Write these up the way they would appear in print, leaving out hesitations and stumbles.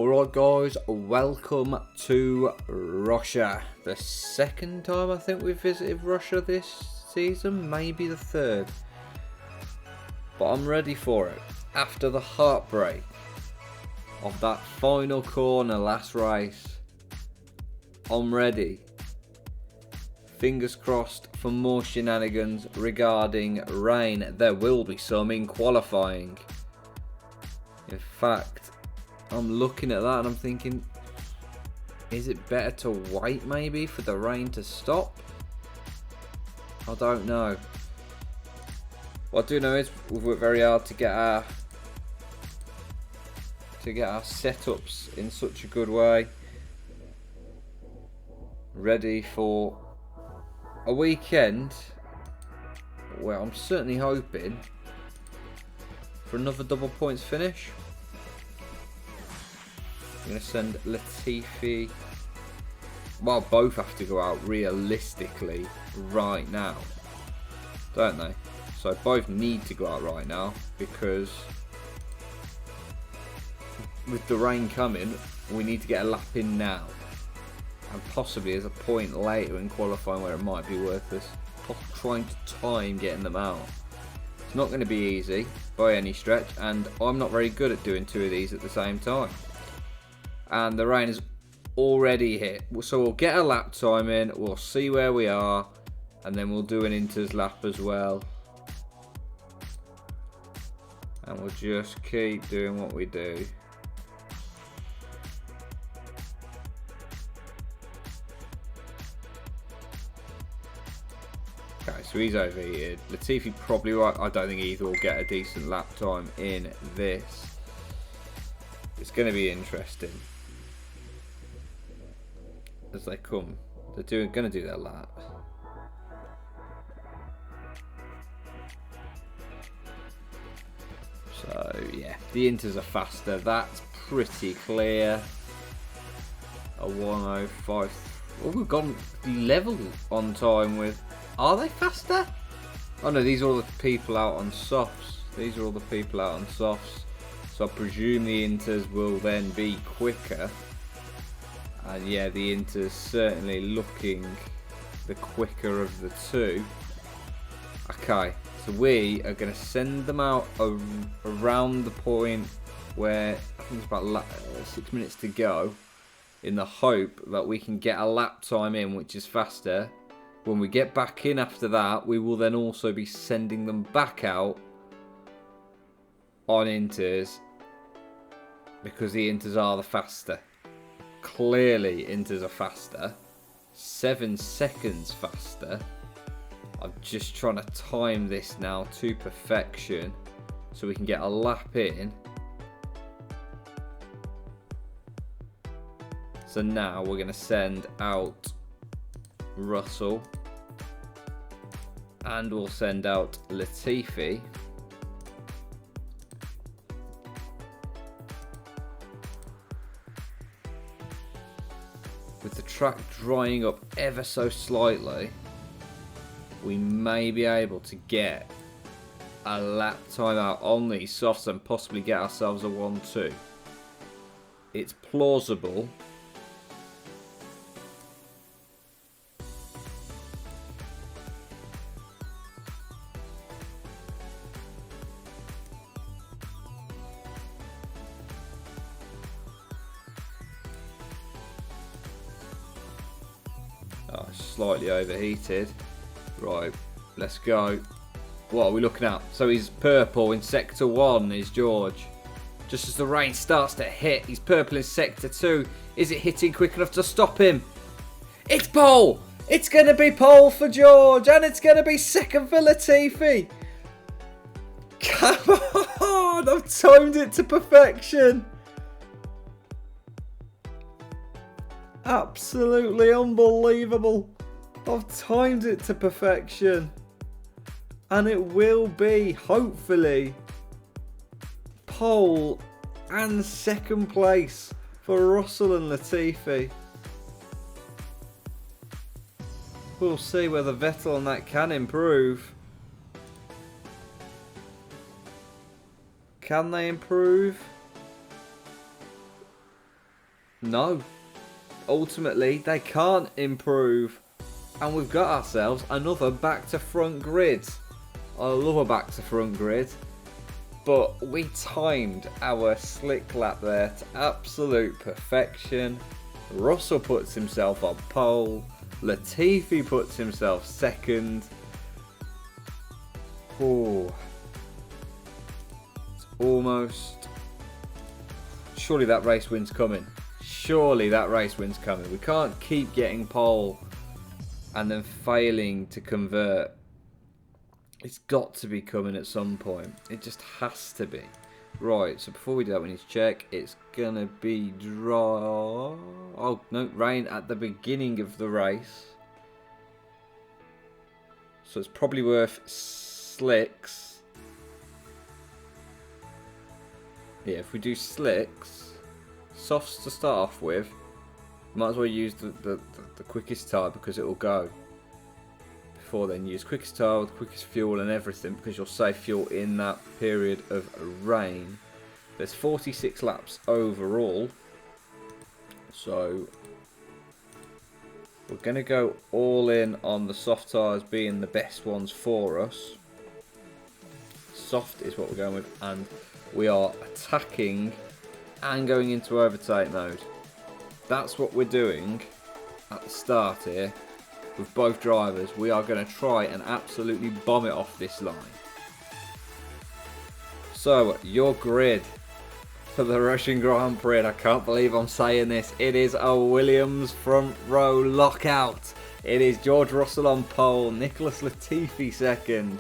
Alright guys, welcome to Russia. The second time I think we've visited Russia this season, maybe the third. But I'm ready for it. After the heartbreak of that final corner last race, I'm ready. Fingers crossed for more shenanigans regarding rain. There will be some in qualifying. In fact, I'm looking at that and I'm thinking, is it better to wait maybe for the rain to stop? I don't know. What I do know is we've worked very hard to get our setups in such a good way, ready for a weekend where I'm certainly hoping for another double points finish. I'm going to send Latifi. Well, both have to go out realistically right now, don't they? So both need to go out right now because with the rain coming, we need to get a lap in now. And possibly there's a point later in qualifying where it might be worth us trying to time getting them out. It's not going to be easy by any stretch, and I'm not very good at doing two of these at the same time. And the rain has already hit, so we'll get a lap time in, we'll see where we are, and then we'll do an inters lap as well. And we'll just keep doing what we do. Okay, so he's overheated. Latifi probably right. I don't think either will get a decent lap time in this. It's going to be interesting as they come. They're going to do their lap. So yeah, the inters are faster. That's pretty clear. A 105. Oh, we've gone level on time with. Are they faster? Oh no, these are all the people out on softs. These are all the people out on softs. So I presume the inters will then be quicker. And yeah, the inters certainly looking the quicker of the two. Okay, so we are going to send them out around the point where I think it's about 6 minutes to go, in the hope that we can get a lap time in which is faster. When we get back in after that, we will then also be sending them back out on inters because the inters are the faster. Clearly, inters are faster. 7 seconds faster. I'm just trying to time this now to perfection so we can get a lap in. So now we're going to send out Russell and we'll send out Latifi. With the track drying up ever so slightly, we may be able to get a lap time out on these softs and possibly get ourselves a 1-2. It's plausible. Oh, slightly overheated. Right, let's go. What are we looking at? So he's purple in sector 1 is George. Just as the rain starts to hit, he's purple in sector 2. Is it hitting quick enough to stop him? It's pole! It's going to be pole for George, and it's going to be second for Latifi. Come on, I've timed it to perfection. Absolutely unbelievable. I've timed it to perfection. And it will be, hopefully, pole and second place for Russell and Latifi. We'll see whether Vettel and that can improve. Can they improve? No. Ultimately, they can't improve. And we've got ourselves another back to front grid. I love a back to front grid. But we timed our slick lap there to absolute perfection. Russell puts himself on pole. Latifi puts himself second. Oh. It's almost... Surely that race win's coming. Surely that race win's coming. We can't keep getting pole and then failing to convert. It's got to be coming at some point. It just has to be. Right, so before we do that, we need to check. It's going to be dry. Oh, no, rain at the beginning of the race. So it's probably worth slicks. Yeah, if we do slicks, softs to start off with, might as well use the quickest tire because it will go. Before then, use quickest tire with quickest fuel and everything because you'll save fuel in that period of rain. There's 46 laps overall, so we're going to go all in on the soft tyres being the best ones for us. Soft is what we're going with, and we are attacking and going into overtake mode. That's what we're doing at the start here. With both drivers, we are going to try and absolutely bomb it off this line. So, your grid for the Russian Grand Prix. I can't believe I'm saying this. It is a Williams front row lockout. It is George Russell on pole, Nicholas Latifi second.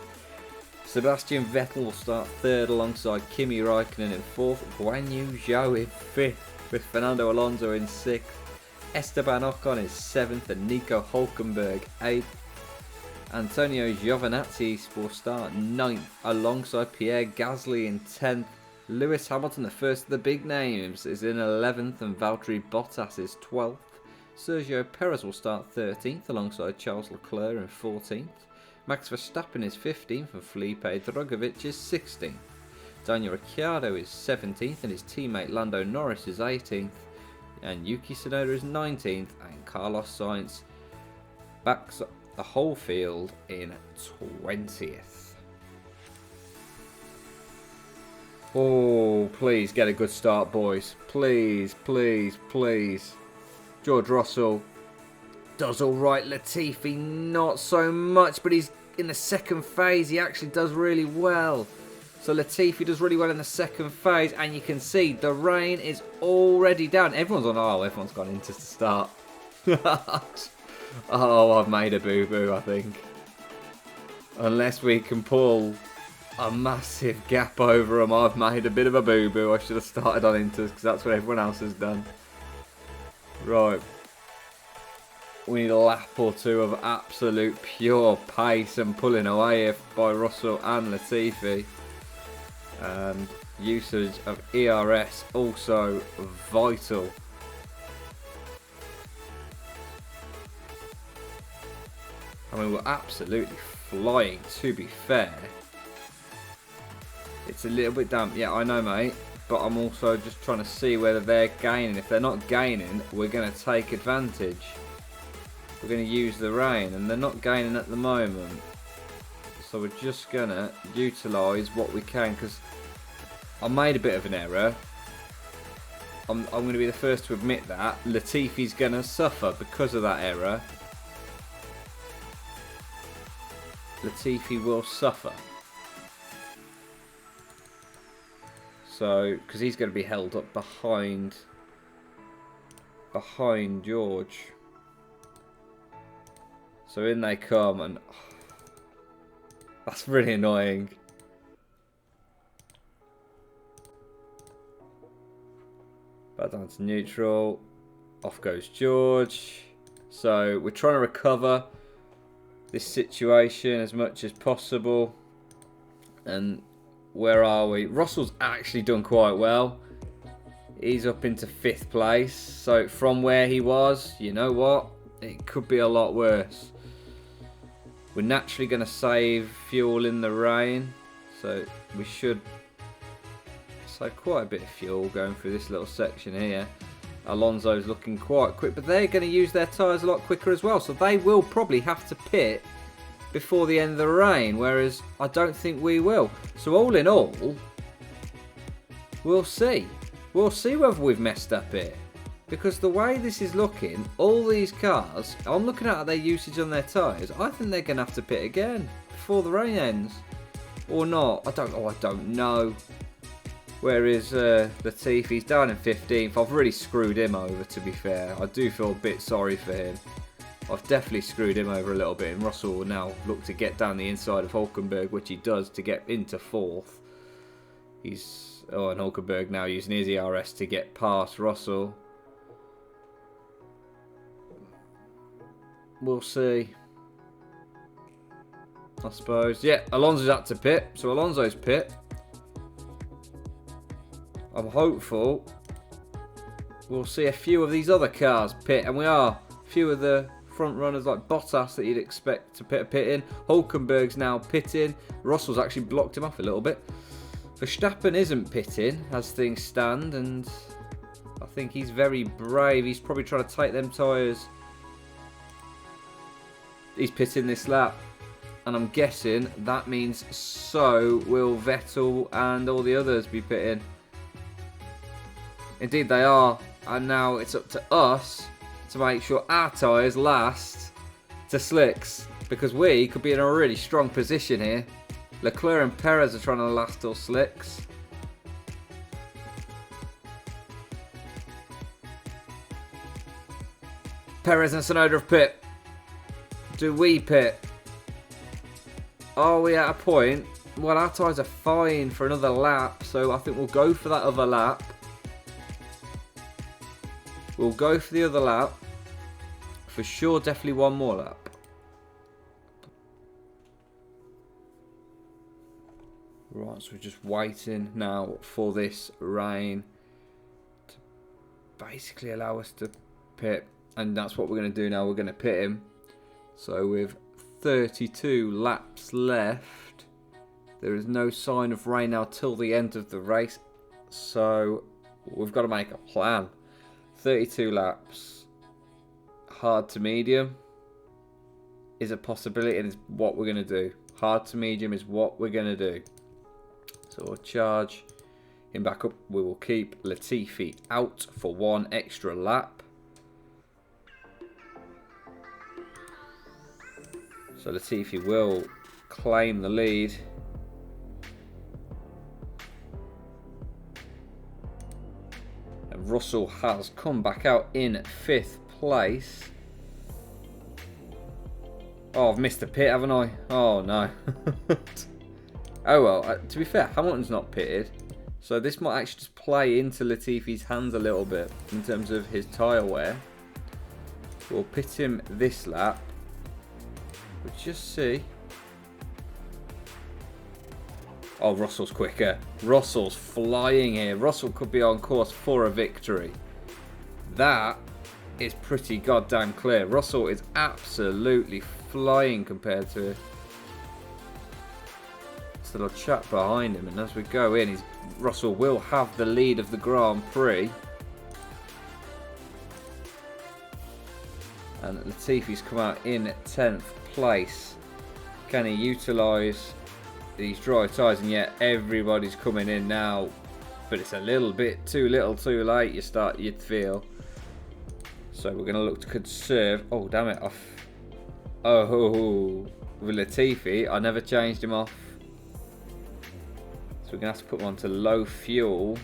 Sebastian Vettel will start third alongside Kimi Raikkonen in fourth. Guan Yu Zhou in fifth, with Fernando Alonso in sixth. Esteban Ocon is 7th and Nico Hulkenberg 8th. Antonio Giovinazzi will start 9th alongside Pierre Gasly in 10th. Lewis Hamilton, the first of the big names, is in 11th and Valtteri Bottas is 12th. Sergio Perez will start 13th alongside Charles Leclerc in 14th. Max Verstappen is 15th and Felipe Drugovich is 16th. Daniel Ricciardo is 17th and his teammate Lando Norris is 18th. And Yuki Tsunoda is 19th, and Carlos Sainz backs up the whole field in 20th. Oh, please get a good start, boys. Please, please, please. George Russell does alright. Latifi, not so much, but he's in the second phase. He actually does really well. So Latifi does really well in the second phase, and you can see the rain is already down. Everyone's on aisle, everyone's gone into the start. Oh, I've made a boo-boo, I think. Unless we can pull a massive gap over them, I've made a bit of a boo-boo. I should have started on Inters, because that's what everyone else has done. Right. We need a lap or two of absolute pure pace and pulling away by Russell and Latifi. And usage of ERS also vital. I mean, we're absolutely flying, to be fair. It's a little bit damp, yeah, I know, mate, but I'm also just trying to see whether they're gaining. If they're not gaining, we're going to take advantage. We're going to use the rain, and they're not gaining at the moment. So we're just going to utilise what we can, because I made a bit of an error. I'm going to be the first to admit that. Latifi's going to suffer because of that error. Latifi will suffer. So, because he's going to be held up behind George. So in they come, and that's really annoying. Back down to neutral. Off goes George. So we're trying to recover this situation as much as possible. And where are we? Russell's actually done quite well. He's up into 5th place. So from where he was, you know what? It could be a lot worse. We're naturally going to save fuel in the rain. So we should save quite a bit of fuel going through this little section here. Alonso's looking quite quick, but they're going to use their tyres a lot quicker as well. So they will probably have to pit before the end of the rain, whereas I don't think we will. So all in all, we'll see. We'll see whether we've messed up here. Because the way this is looking, all these cars, I'm looking at their usage on their tyres, I think they're going to have to pit again before the rain ends. Or not. I don't know. Whereas Latifi's down in 15th. I've really screwed him over, to be fair. I do feel a bit sorry for him. I've definitely screwed him over a little bit. And Russell will now look to get down the inside of Hulkenberg, which he does to get into 4th. And Hulkenberg now using his ERS to get past Russell. We'll see. I suppose. Yeah, Alonso's up to pit. So Alonso's pit. I'm hopeful we'll see a few of these other cars pit. And we are. A few of the front runners like Bottas that you'd expect to pit in. Hulkenberg's now pitting. Russell's actually blocked him off a little bit. Verstappen isn't pitting as things stand. And I think he's very brave. He's probably trying to take them tyres. He's pitting this lap, and I'm guessing that means so will Vettel and all the others be pitting. Indeed they are, and now it's up to us to make sure our tyres last to slicks, because we could be in a really strong position here. Leclerc and Perez are trying to last till slicks. Perez and Tsunoda have pit. Do we pit? Are we at a point? Well, our tyres are fine for another lap, so I think we'll go for that other lap. We'll go for the other lap. For sure, definitely one more lap. Right, so we're just waiting now for this rain to basically allow us to pit. And that's what we're going to do now. We're going to pit him. So with 32 laps left, there is no sign of rain now till the end of the race. So we've got to make a plan. 32 laps. Hard to medium is a possibility, and is what we're going to do. Hard to medium is what we're going to do. So we'll charge him back up. We will keep Latifi out for one extra lap. So Latifi will claim the lead. And Russell has come back out in 5th place. Oh, I've missed a pit, haven't I? Oh, no. Oh, well, to be fair, Hamilton's not pitted. So this might actually just play into Latifi's hands a little bit in terms of his tyre wear. We'll pit him this lap. But just see. Oh, Russell's quicker. Russell's flying here. Russell could be on course for a victory. That is pretty goddamn clear. Russell is absolutely flying compared to this little chap behind him. And as we go in, Russell will have the lead of the Grand Prix. And Latifi's come out in 10th place. Can he utilise these dry tyres? And yet everybody's coming in now, but it's a little bit too little too late, you'd feel. So we're going to look to conserve. Oh, damn it, with Latifi, I never changed him off, so we're going to have to put him onto low fuel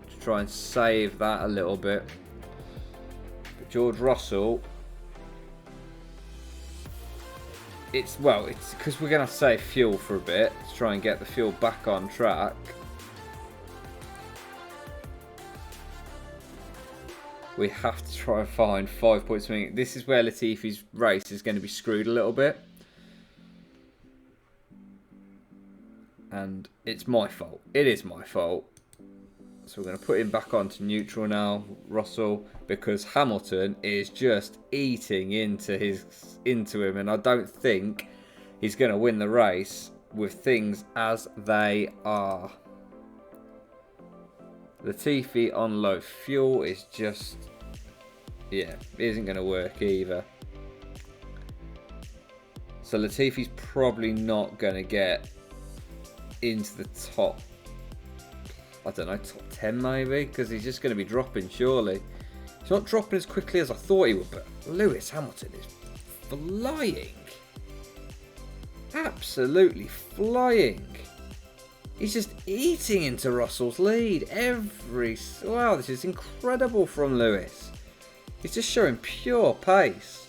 to try and save that a little bit. But George Russell, it's because we're going to save fuel for a bit to try and get the fuel back on track. We have to try and find 5 points. This is where Latifi's race is going to be screwed a little bit. And it's my fault. It is my fault. So we're going to put him back onto neutral now, Russell, because Hamilton is just eating into him, and I don't think he's going to win the race with things as they are. Latifi on low fuel is just Yeah, it isn't going to work either. So Latifi's probably not going to get into the top, I don't know, top 10 maybe, because he's just going to be dropping surely. He's not dropping as quickly as I thought he would, but Lewis Hamilton is flying. Absolutely flying. He's just eating into Russell's lead wow, this is incredible from Lewis. He's just showing pure pace.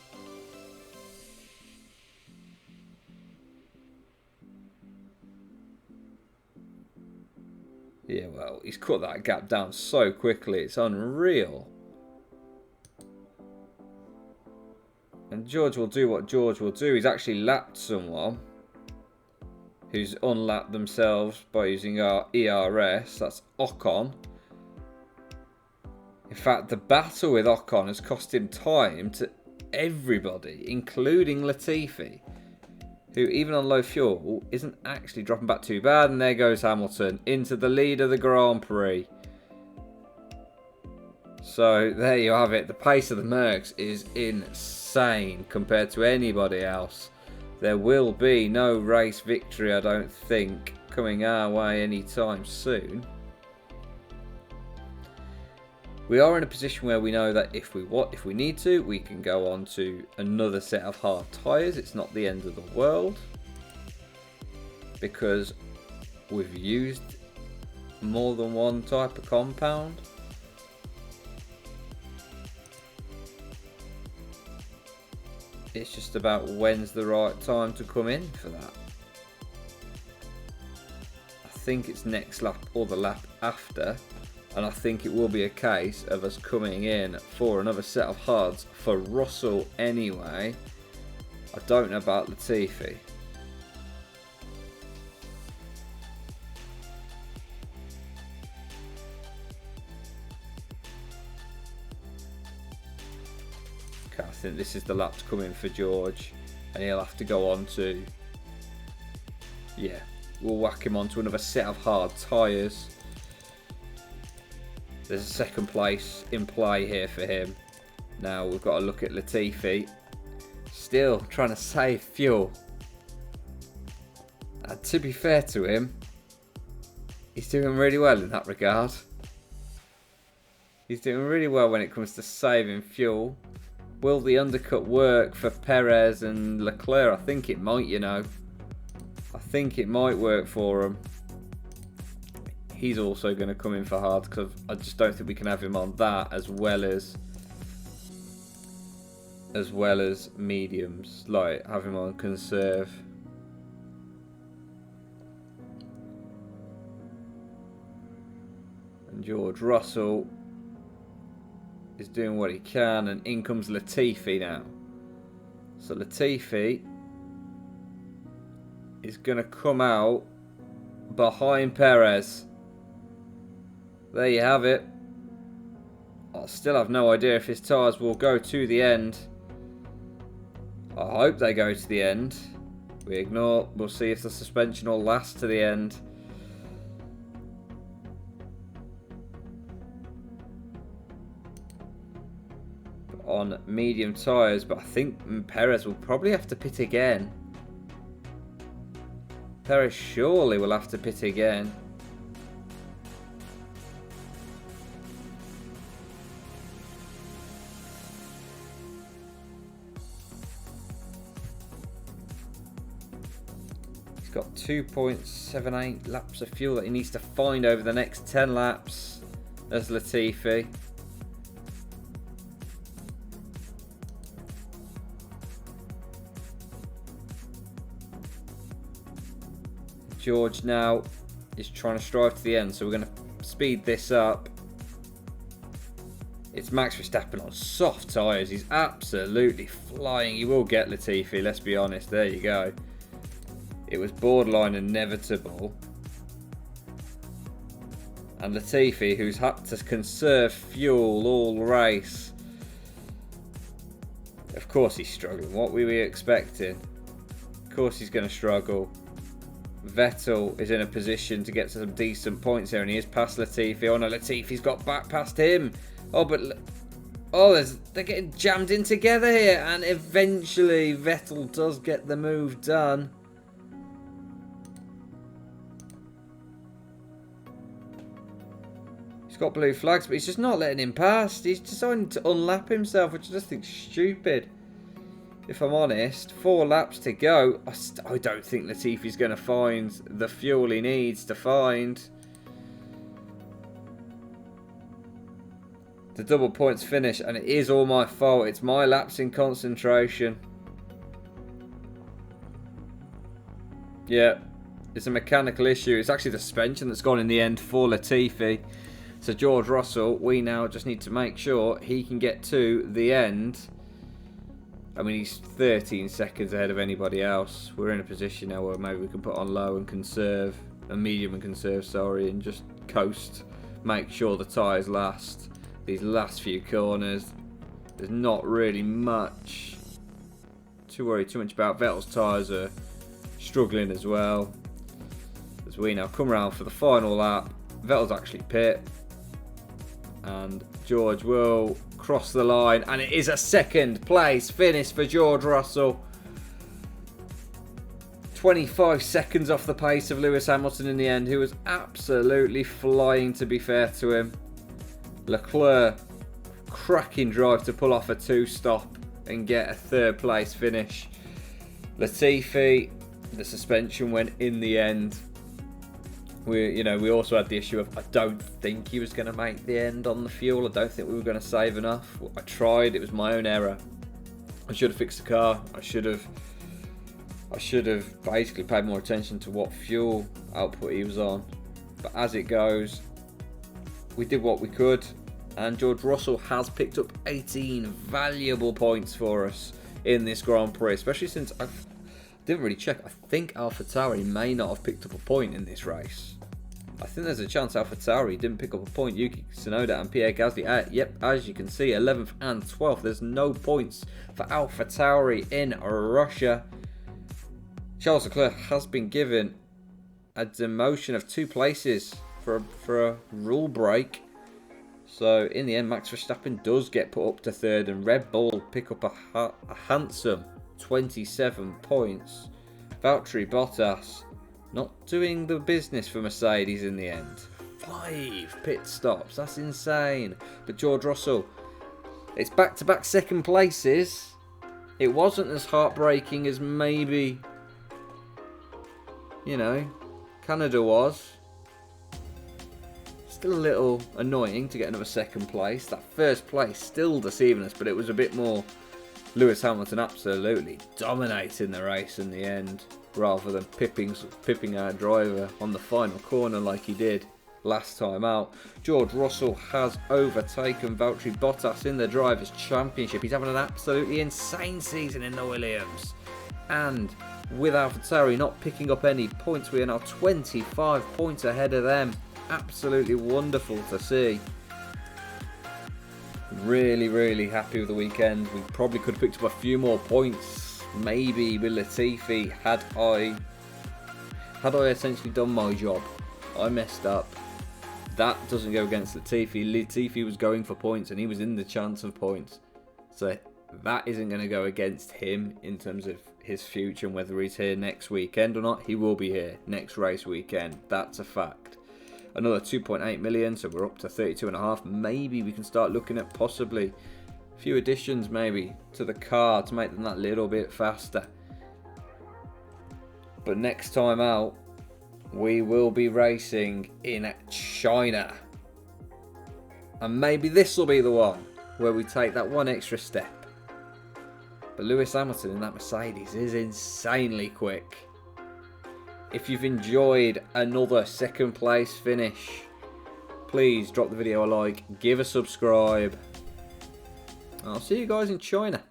Yeah, well, he's cut that gap down so quickly, it's unreal. And George will do what George will do. He's actually lapped someone who's unlapped themselves by using our ERS. That's Ocon. In fact, the battle with Ocon has cost him time to everybody, including Latifi, who even on low fuel isn't actually dropping back too bad. And there goes Hamilton into the lead of the Grand Prix. So there you have it. The pace of the Mercs is insane compared to anybody else. There will be no race victory, I don't think, coming our way anytime soon. We are in a position where we know that if we need to, we can go on to another set of hard tyres. It's not the end of the world, because we've used more than one type of compound. It's just about when's the right time to come in for that. I think it's next lap or the lap after. And I think it will be a case of us coming in for another set of hards for Russell anyway. I don't know about Latifi. Okay, I think this is the lap to come in for George. And he'll have to go on to... Yeah, we'll whack him onto another set of hard tyres. There's a second place in play here for him. Now we've got to look at Latifi. Still trying to save fuel. And to be fair to him, he's doing really well in that regard. He's doing really well when it comes to saving fuel. Will the undercut work for Perez and Leclerc? I think it might, you know. I think it might work for him. He's also going to come in for hard because I just don't think we can have him on that as well as mediums. Like, have him on conserve. And George Russell is doing what he can, and in comes Latifi now. So Latifi is going to come out behind Perez. There you have it. I still have no idea if his tyres will go to the end. I hope they go to the end. We'll see if the suspension will last to the end. On medium tyres, but I think Perez will probably have to pit again. Perez surely will have to pit again. Got 2.78 laps of fuel that he needs to find over the next 10 laps as Latifi. George now is trying to strive to the end, so we're going to speed this up. It's Max Verstappen on soft tyres. He's absolutely flying. He will get Latifi, let's be honest. There you go. It was borderline inevitable. And Latifi, who's had to conserve fuel all race. Of course he's struggling. What were we expecting? Of course he's going to struggle. Vettel is in a position to get to some decent points here, and he is past Latifi. Oh no, Latifi's got back past him. Oh, but Oh, they're getting jammed in together here, and eventually Vettel does get the move done. He's got blue flags, but he's just not letting him pass. He's deciding to unlap himself, which I just think is stupid. If I'm honest, 4 laps to go. I don't think Latifi's going to find the fuel he needs to find. The double points finish, and it is all my fault. It's my lapse in concentration. Yeah, it's a mechanical issue. It's actually the suspension that's gone in the end for Latifi. So George Russell, we now just need to make sure he can get to the end. I mean, he's 13 seconds ahead of anybody else. We're in a position now where maybe we can put on low and conserve, medium and conserve, sorry, and just coast. Make sure the tyres last. These last few corners, there's not really much to worry too much about. Vettel's tyres are struggling as well. As we now come around for the final lap, Vettel's actually pit, and George will cross the line, and it is a second place finish for George Russell. 25 seconds off the pace of Lewis Hamilton in the end, who was absolutely flying, to be fair to him. Leclerc, cracking drive to pull off a 2-stop and get a 3rd place finish. Latifi, the suspension went in the end. We also had the issue of, I don't think he was going to make the end on the fuel. I don't think we were going to save enough. I tried. It was my own error. I should have fixed the car. I should have basically paid more attention to what fuel output he was on. But as it goes, we did what we could, and George Russell has picked up 18 valuable points for us in this Grand Prix, especially since I didn't really check. I think AlphaTauri may not have picked up a point in this race. I think there's a chance AlphaTauri didn't pick up a point. Yuki Tsunoda and Pierre Gasly, yep, as you can see, 11th and 12th. There's no points for AlphaTauri in Russia. Charles Leclerc has been given a demotion of 2 places for a rule break. So in the end, Max Verstappen does get put up to 3rd, and Red Bull pick up a handsome 27 points. Valtteri Bottas not doing the business for Mercedes in the end. 5 pit stops, that's insane. But George Russell, it's back-to-back 2nd places. It wasn't as heartbreaking as maybe, Canada was. Still a little annoying to get another 2nd place. That 1st place still deceiving us, but it was a bit more Lewis Hamilton absolutely dominating the race in the end, rather than pipping our driver on the final corner like he did last time out. George Russell has overtaken Valtteri Bottas in the Drivers' Championship. He's having an absolutely insane season in the Williams. And with AlphaTauri not picking up any points, we are now 25 points ahead of them. Absolutely wonderful to see. Really, really happy with the weekend. We probably could have picked up a few more points, maybe with Latifi, had I essentially done my job. I messed up. That doesn't go against Latifi. Latifi was going for points, and he was in the chance of points. So that isn't going to go against him in terms of his future and whether he's here next weekend or not. He will be here next race weekend. That's a fact. Another 2.8 million, so we're up to 32.5. Maybe we can start looking at possibly a few additions maybe to the car to make them that little bit faster. But next time out, we will be racing in China. And maybe this will be the one where we take that one extra step. But Lewis Hamilton in that Mercedes is insanely quick. If you've enjoyed another 2nd place finish, please drop the video a like, give a subscribe. I'll see you guys in China.